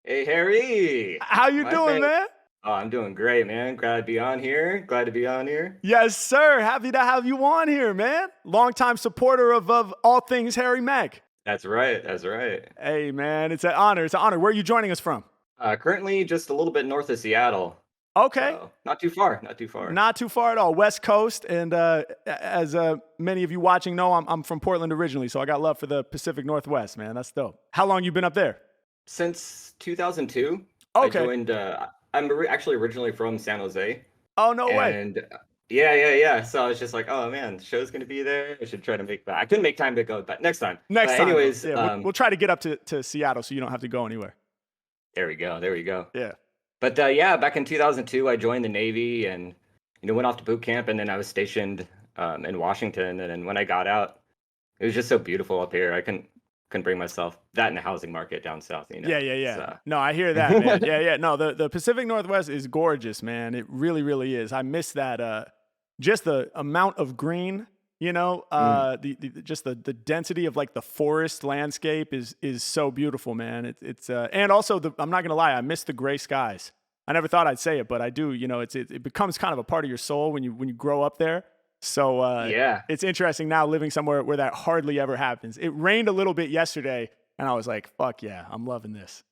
Hey Harry, How you my doing, man. man? Oh, I'm doing great, man. Glad to be on here. Glad to be on here. Yes, sir. Happy to have you on here, man. Longtime supporter of all things Harry Mack. That's right. That's right. Hey, man, it's an honor. It's an honor. Where are you joining us from? Currently just a little bit north of Seattle, Okay. so not too far. Not too far. Not too far at all. West Coast. And as many of you watching know, I'm from Portland originally, so I got love for the Pacific Northwest, man. That's dope. How long you been up there? Since 2002, I Okay. joined. Actually originally from San Jose, Oh, no way. and yeah. So I was just like, oh man, the show's gonna be there. I should try to make that. I couldn't make time to go, but next time. Next But time, though. anyways, Yeah, we'll try to get up to Seattle so you don't have to go anywhere. there we go. There we go. Yeah. But yeah, back in 2002, I joined the Navy and went off to boot camp, and then I was stationed in Washington. And then when I got out, it was just so beautiful up here. I couldn't bring myself that in the housing market down south. Yeah. So. No, I hear that, man. Yeah. No, the Pacific Northwest is gorgeous, man. It really, really is. I miss that. Just the amount of green. Just the density of like the forest landscape is so beautiful, man. It's and also I'm not gonna lie, I miss the gray skies. I never thought I'd say it, but I do. It becomes kind of a part of your soul when you grow up there. So Yeah, it's interesting now living somewhere where that hardly ever happens. It rained a little bit yesterday, and I was like, "Fuck yeah, I'm loving this."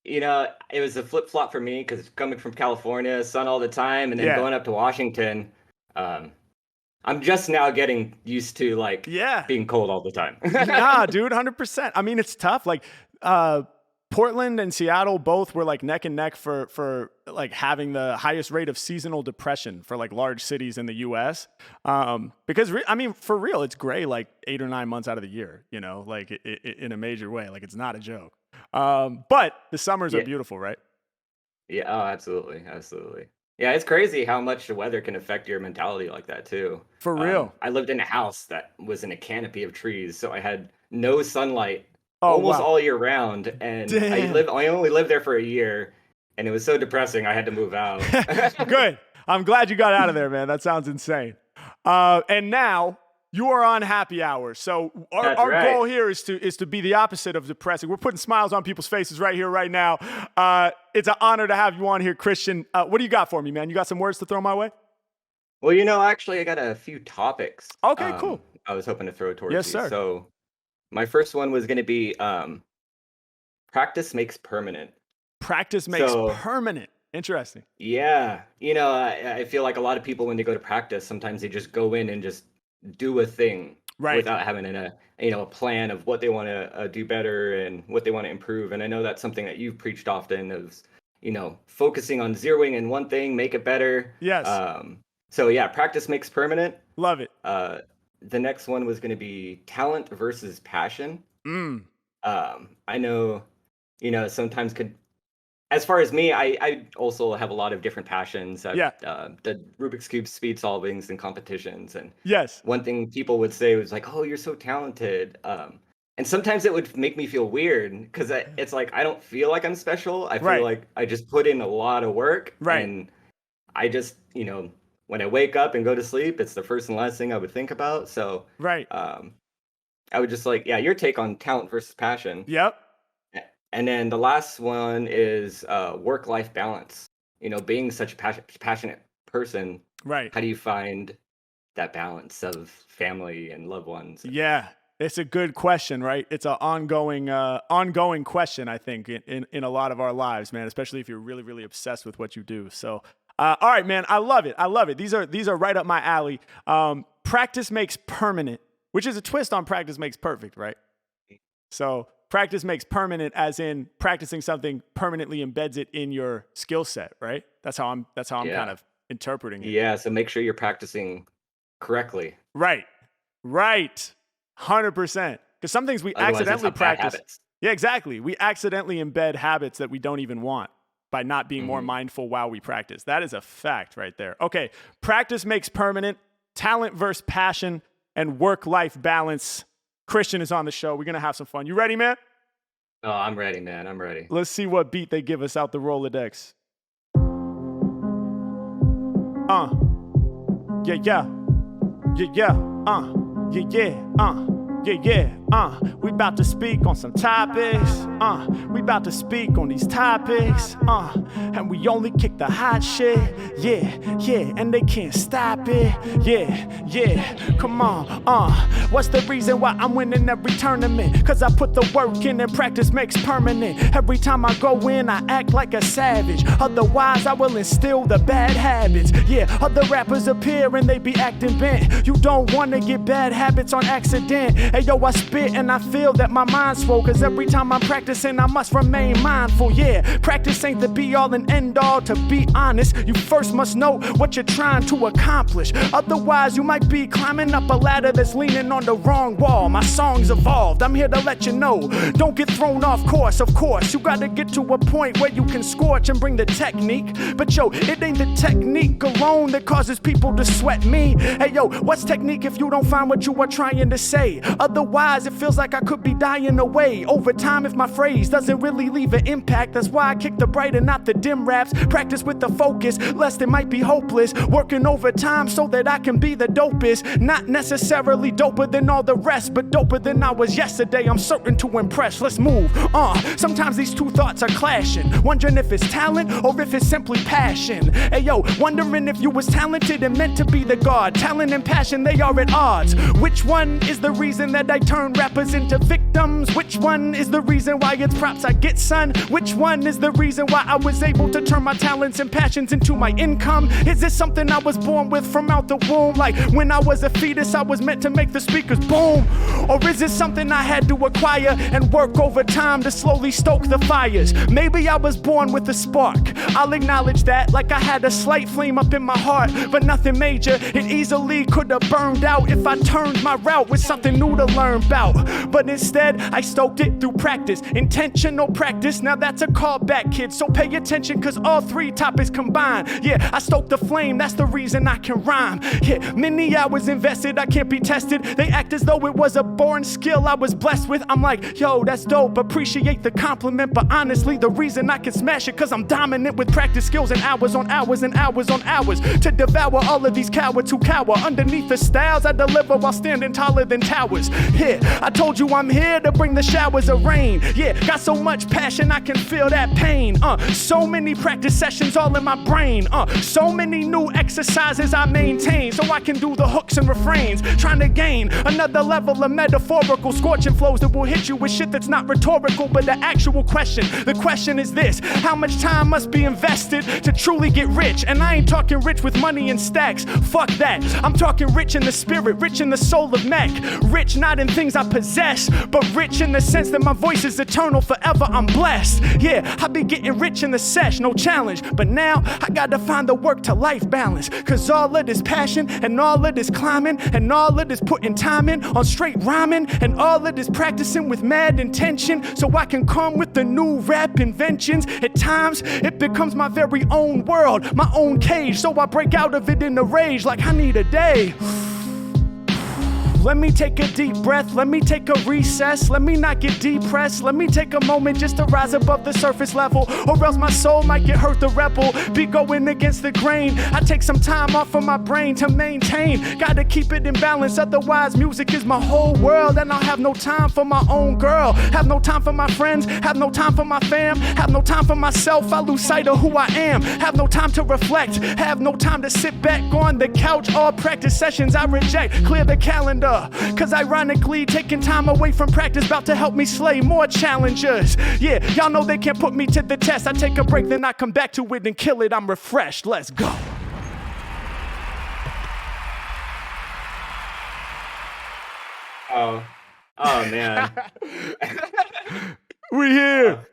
it was a flip flop for me because coming from California, sun all the time, and then Yeah, going up to Washington, um, I'm just now getting used to like yeah. being cold all the time. Nah, dude, 100%. I mean, it's tough. Like, Portland and Seattle both were like neck and neck for like having the highest rate of seasonal depression for like large cities in the U.S. Because I mean, for real, it's gray like 8 or 9 months out of the year. Like in a major way. Like it's not a joke. But the summers are Yeah. beautiful, right? Yeah, oh, absolutely, absolutely. Yeah, it's crazy how much the weather can affect your mentality like that too. For real. I lived in a house that was in a canopy of trees, so I had no sunlight Oh almost wow. all year round, and Damn. I only lived there for a year, and it was so depressing I had to move out. Good. I'm glad you got out of there, man. That sounds insane. And now you are on happy hour. So That's our right. goal here is to be the opposite of depressing. We're putting smiles on people's faces right here, right now. It's an honor to have you on here, Christian. What do you got for me, man? You got some words to throw my way? Well, actually, I got a few topics. Okay, cool. I was hoping to throw towards Yes, you. sir. So my first one was going to be practice makes permanent. Practice makes So permanent. Interesting. yeah, I feel like a lot of people when they go to practice, sometimes they just go in and just do a thing Right. without having a plan of what they want to do better and what they want to improve. And I know that's something that you've preached often is, focusing on zeroing in one thing, make it better. Yes. So yeah, practice makes permanent. Love it. The next one was going to be talent versus passion. Mm. I know, sometimes could as far as me, I also have a lot of different passions. I've Yeah. done Rubik's Cube speed solvings and competitions. And Yes. one thing people would say was like, "Oh, you're so talented." And sometimes it would make me feel weird because it's like I don't feel like I'm special. I feel Right. like I just put in a lot of work, Right. and I just, when I wake up and go to sleep, it's the first and last thing I would think about. So, Right. I would just like, yeah, your take on talent versus passion. Yep. And then the last one is work-life balance. Being such a passionate person, Right. how do you find that balance of family and loved ones? Yeah, it's a good question, right? It's an ongoing question, I think, in a lot of our lives, man. Especially if you're really, really obsessed with what you do. So, all right, man, I love it. I love it. These are right up my alley. Practice makes permanent, which is a twist on practice makes perfect, right? So practice makes permanent, as in practicing something permanently embeds it in your skill set, right? That's how I'm Yeah. kind of interpreting it. Yeah, so make sure you're practicing correctly. Right. Right. 100%. Because some things we Otherwise, it's accidentally a bad practice. habits. Yeah, exactly. We accidentally embed habits that we don't even want by not being more Mhm. mindful while we practice. That is a fact right there. Okay. Practice makes permanent, talent versus passion, and work-life balance. Christian is on the show. We're going to have some fun. You ready, man? Oh, I'm ready, man. I'm ready. Let's see what beat they give us out the Rolodex. Yeah, yeah. Yeah, yeah. Yeah, yeah. Yeah, yeah. We about to speak on some topics. We about to speak on these topics. And we only kick the hot shit. Yeah, and they can't stop it. Yeah, come on. What's the reason why I'm winning every tournament? Cause I put the work in and practice makes permanent. Every time I go in, I act like a savage. Otherwise, I will instill the bad habits. Yeah, other rappers appear and they be acting bent. You don't wanna get bad habits on accident. Hey yo, I spit and I feel that my mind's full. Cause every time I'm practicing, I must remain mindful. Yeah, practice ain't the be all and end all. To be honest, you first must know what you're trying to accomplish. Otherwise, you might be climbing up a ladder that's leaning on the wrong wall. My song's evolved, I'm here to let you know. Don't get thrown off course, of course. You gotta get to a point where you can scorch and bring the technique. But yo, it ain't the technique alone that causes people to sweat me. Hey yo, what's technique if you don't find what you are trying to say? Otherwise, it feels like I could be dying away. Over time, if my phrase doesn't really leave an impact, that's why I kick the bright and not the dim raps. Practice with the focus, lest it might be hopeless. Working overtime so that I can be the dopest. Not necessarily doper than all the rest, but doper than I was yesterday. I'm certain to impress. Let's move. Sometimes these two thoughts are clashing. Wondering if it's talent or if it's simply passion. Hey yo, wondering if you was talented and meant to be the god. Talent and passion, they are at odds. Which one is the reason that I turn rappers into victims? Which one is the reason why it's props I get, son? Which one is the reason why I was able to turn my talents and passions into my income? Is this something I was born with from out the womb? Like when I was a fetus, I was meant to make the speakers boom? Or is it something I had to acquire and work over time to slowly stoke the fires? Maybe I was born with a spark. I'll acknowledge that, like I had a slight flame up in my heart, but nothing major. It easily could have burned out if I turned my route with something new to learn about. But instead, I stoked it through practice. Intentional practice, now that's a callback, kid. So pay attention, cause all three topics combine. Yeah, I stoked the flame, that's the reason I can rhyme. Yeah, many hours invested, I can't be tested. They act as though it was a born skill I was blessed with. I'm like, yo, that's dope, appreciate the compliment. But honestly, the reason I can smash it, cause I'm dominant with practice skills and hours on hours and hours on hours. To devour all of these cowards who cower underneath the styles I deliver while standing taller than towers. Yeah, I told you I'm here to bring the showers of rain. Yeah, got so much passion I can feel that pain. So many practice sessions all in my brain. So many new exercises I maintain so I can do the hooks and refrains. Trying to gain another level of metaphorical scorching flows that will hit you with shit that's not rhetorical but the actual question. The question is this: how much time must be invested to truly get rich? And I ain't talking rich with money and stacks. Fuck that. I'm talking rich in the spirit, rich in the soul of Mack. Rich not in things I possess, but rich in the sense that my voice is eternal forever. I'm blessed. Yeah, I be getting rich in the sesh, no challenge. But now I gotta find the work to life balance. Cause all of this passion and all of this climbing and all of this putting time in on straight rhyming and all of this practicing with mad intention so I can come with the new rap inventions. At times it becomes my very own world, my own cage, so I break out of it in a rage like I need a day. Let me take a deep breath, let me take a recess, let me not get depressed, let me take a moment just to rise above the surface level, or else my soul might get hurt. The rebel be going against the grain. I take some time off of my brain to maintain, gotta keep it in balance, otherwise music is my whole world and I'll have no time for my own girl, have no time for my friends, have no time for my fam, have no time for myself. I lose sight of who I am, have no time to reflect, have no time to sit back on the couch. All practice sessions I reject, clear the calendar. Cause ironically, taking time away from practice about to help me slay more challengers. Yeah, y'all know they can't put me to the test. I take a break, then I come back to it and kill it. I'm refreshed. Let's go. Oh man. We here.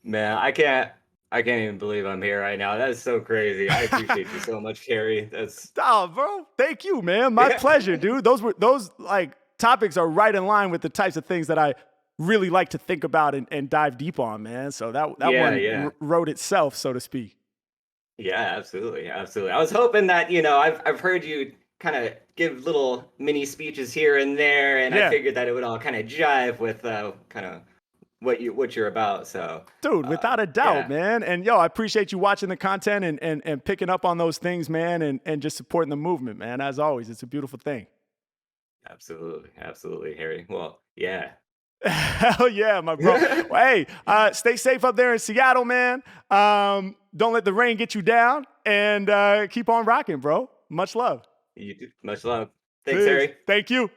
Man, I can't even believe I'm here right now. That's so crazy. I appreciate you so much, Carrie. That's bro. Thank you, man. My pleasure, dude. Those like topics are right in line with the types of things that I really like to think about and dive deep on, man. So that one wrote itself, so to speak. Yeah, absolutely. I was hoping that, I've heard you kind of give little mini speeches here and there, and I figured that it would all kind of jive with kind of what you're about. So dude, without a doubt, man. And yo, I appreciate you watching the content and picking up on those things, man, and just supporting the movement, man. As always, it's a beautiful thing. Absolutely, Harry. Well, Yeah. Hell yeah, my bro. Well, hey, stay safe up there in Seattle, man. Don't let the rain get you down, and keep on rocking, bro. Much love. You too. Much love. Thanks, Peace. Harry. Thank you.